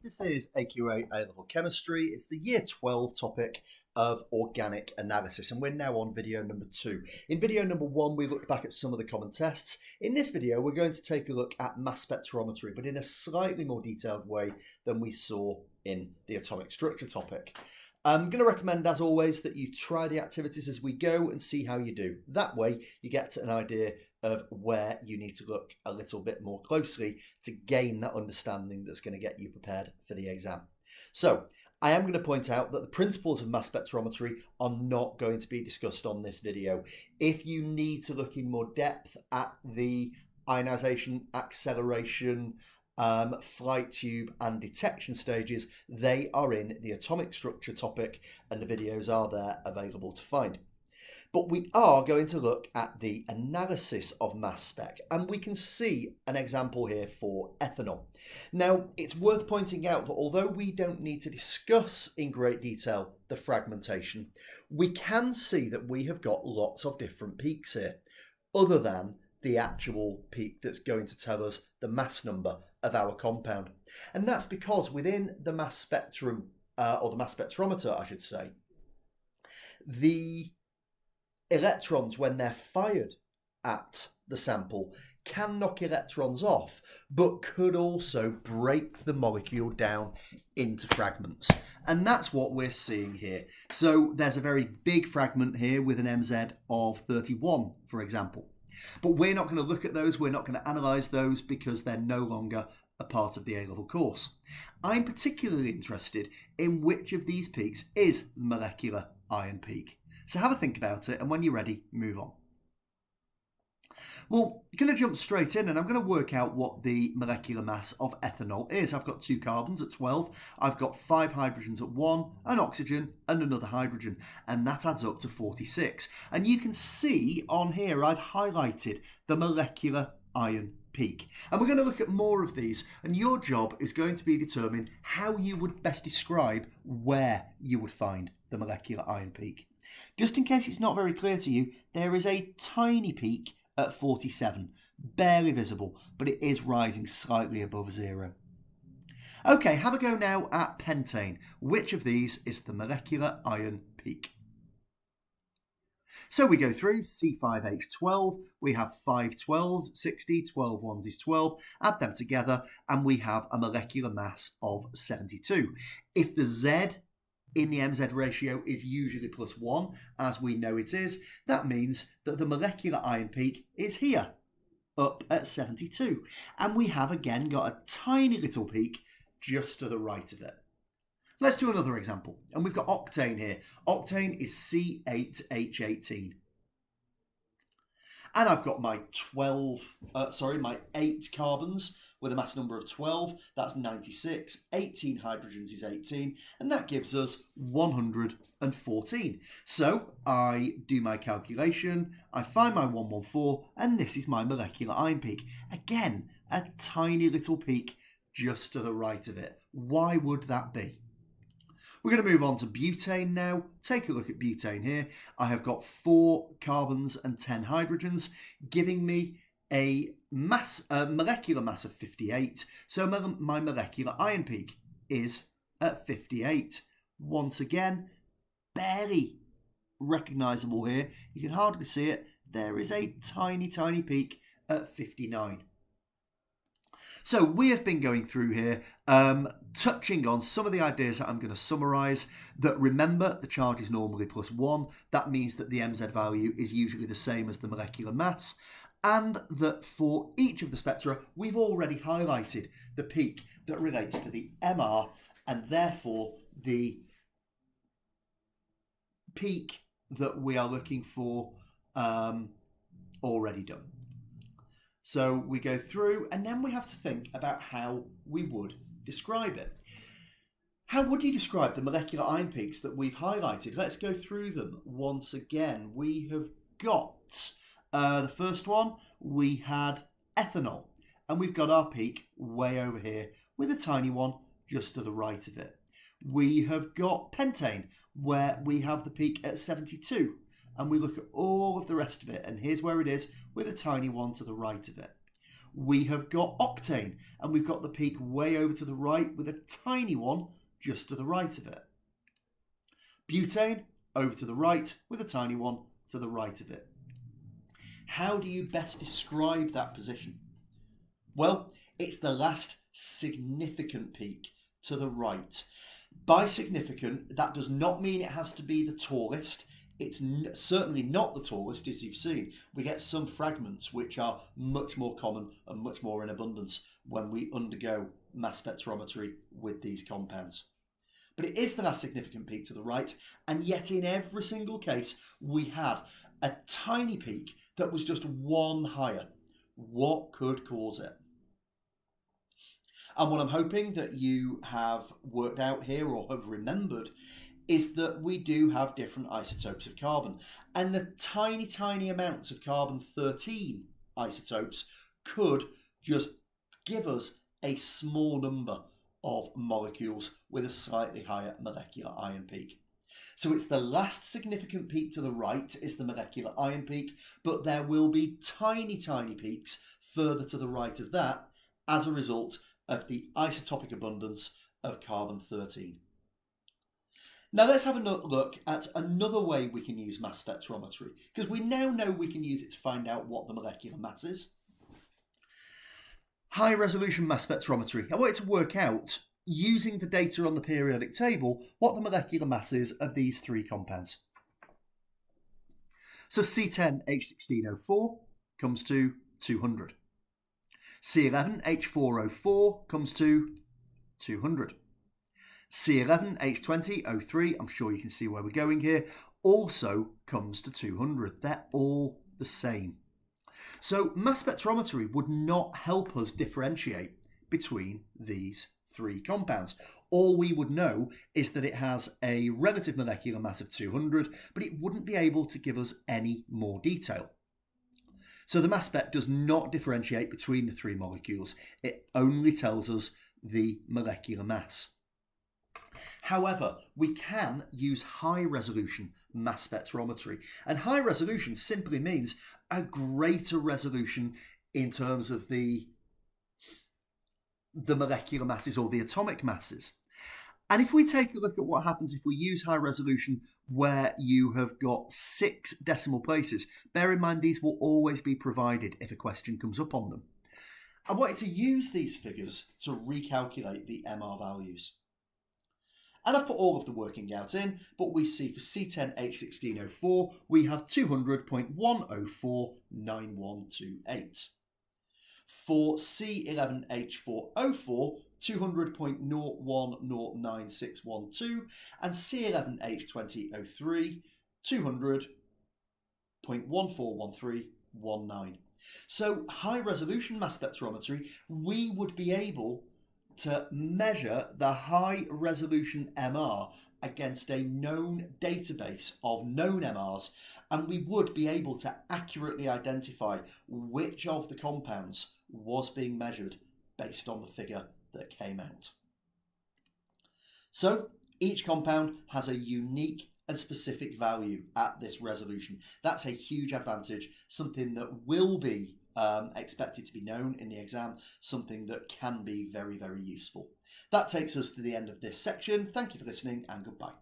This is AQA A-Level Chemistry. It's the Year 12 topic of organic analysis, and we're now on video number 2. In video number 1, we looked back at some of the common tests. In this video, we're going to take a look at mass spectrometry, but in a slightly more detailed way than we saw in the atomic structure topic. I'm going to recommend, as always, that you try the activities as we go and see how you do. That way, you get an idea of where you need to look a little bit more closely to gain that understanding that's going to get you prepared for the exam. So, I am going to point out that the principles of mass spectrometry are not going to be discussed on this video. If you need to look in more depth at the ionization, acceleration, flight tube and detection stages, they are in the atomic structure topic and the videos are there available to find. But we are going to look at the analysis of mass spec, and we can see an example here for ethanol. Now, it's worth pointing out that although we don't need to discuss in great detail the fragmentation, we can see that we have got lots of different peaks here, other than the actual peak that's going to tell us the mass number of our compound. And that's because within the mass spectrum, or the mass spectrometer, I should say, the electrons, when they're fired at the sample, can knock electrons off, but could also break the molecule down into fragments. And that's what we're seeing here. So there's a very big fragment here with an MZ of 31, for example. But we're not going to look at those, we're not going to analyse those because they're no longer a part of the A-level course. I'm particularly interested in which of these peaks is the molecular ion peak. So have a think about it, and when you're ready, move on. Well, I'm going to jump straight in and I'm going to work out what the molecular mass of ethanol is. I've got 2 carbons at 12, I've got 5 hydrogens at 1, an oxygen and another hydrogen, and that adds up to 46. And you can see on here I've highlighted the molecular ion peak. And we're going to look at more of these, and your job is going to be determine how you would best describe where you would find the molecular ion peak. Just in case it's not very clear to you, there is a tiny peak at 47, barely visible, but it is rising slightly above 0. Okay, have a go now at pentane. Which of these is the molecular ion peak? So we go through C5H12, we have 5 12s, 60, 12 ones is 12, add them together and we have a molecular mass of 72. If the Z in the MZ ratio is usually +1, as we know it is, that means that the molecular ion peak is here, up at 72. And we have again got a tiny little peak just to the right of it. Let's do another example. And we've got octane here. Octane is C8H18. And I've got my 8 carbons with a mass number of 12, that's 96, 18 hydrogens is 18, and that gives us 114. So I do my calculation, I find my 114, and this is my molecular ion peak. Again, a tiny little peak just to the right of it. Why would that be? We're going to move on to butane now. Take a look at butane here. I have got 4 carbons and 10 hydrogens, giving me a molecular mass of 58. So my molecular ion peak is at 58. Once again, barely recognisable here. You can hardly see it. There is a tiny, tiny peak at 59. So we have been going through here, touching on some of the ideas that I'm going to summarise. That remember, the charge is normally +1. That means that the MZ value is usually the same as the molecular mass. And that for each of the spectra, we've already highlighted the peak that relates to the MR, and therefore the peak that we are looking for already done. So we go through and then we have to think about how we would describe it. How would you describe the molecular ion peaks that we've highlighted? Let's go through them once again. We have got the first one, we had ethanol, and we've got our peak way over here with a tiny one just to the right of it. We have got pentane, where we have the peak at 72. And we look at all of the rest of it, and here's where it is with a tiny one to the right of it. we have got octane, and we've got the peak way over to the right with a tiny one just to the right of it. Butane, over to the right with a tiny one to the right of it. How do you best describe that position? Well, it's the last significant peak to the right. By significant, that does not mean it has to be the tallest. It's certainly not the tallest, as you've seen. We get some fragments which are much more common and much more in abundance when we undergo mass spectrometry with these compounds. But it is the last significant peak to the right, and yet in every single case we had a tiny peak that was just one higher. What could cause it? And what I'm hoping that you have worked out here or have remembered is that we do have different isotopes of carbon, and the tiny amounts of carbon-13 isotopes could just give us a small number of molecules with a slightly higher molecular ion peak. So it's the last significant peak to the right is the molecular ion peak, but there will be tiny peaks further to the right of that as a result of the isotopic abundance of carbon-13. Now let's have a look at another way we can use mass spectrometry, because we now know we can use it to find out what the molecular mass is. High resolution mass spectrometry. I wanted to work out, using the data on the periodic table, what the molecular mass is of these three compounds. So C10H16O4 comes to 200. C11H4O4 comes to 200. C11H20O3, I'm sure you can see where we're going here, also comes to 200. They're all the same. So mass spectrometry would not help us differentiate between these three compounds. All we would know is that it has a relative molecular mass of 200, but it wouldn't be able to give us any more detail. So the mass spec does not differentiate between the three molecules. It only tells us the molecular mass. However, we can use high resolution mass spectrometry, and high resolution simply means a greater resolution in terms of the molecular masses or the atomic masses. And if we take a look at what happens if we use high resolution where you have got 6 decimal places, bear in mind these will always be provided if a question comes up on them. I wanted to use these figures to recalculate the MR values. And I've put all of the working out in, but we see for C10H16O4, we have 200.1049128. For C11H4O4, 200.01096112, and C11H20O3, 200.141319. So high resolution mass spectrometry, we would be able to measure the high resolution MR against a known database of known MRs, and we would be able to accurately identify which of the compounds was being measured based on the figure that came out. So each compound has a unique and specific value at this resolution. That's a huge advantage, something that will be expected to be known in the exam, something that can be very, very useful. That takes us to the end of this section. Thank you for listening and goodbye.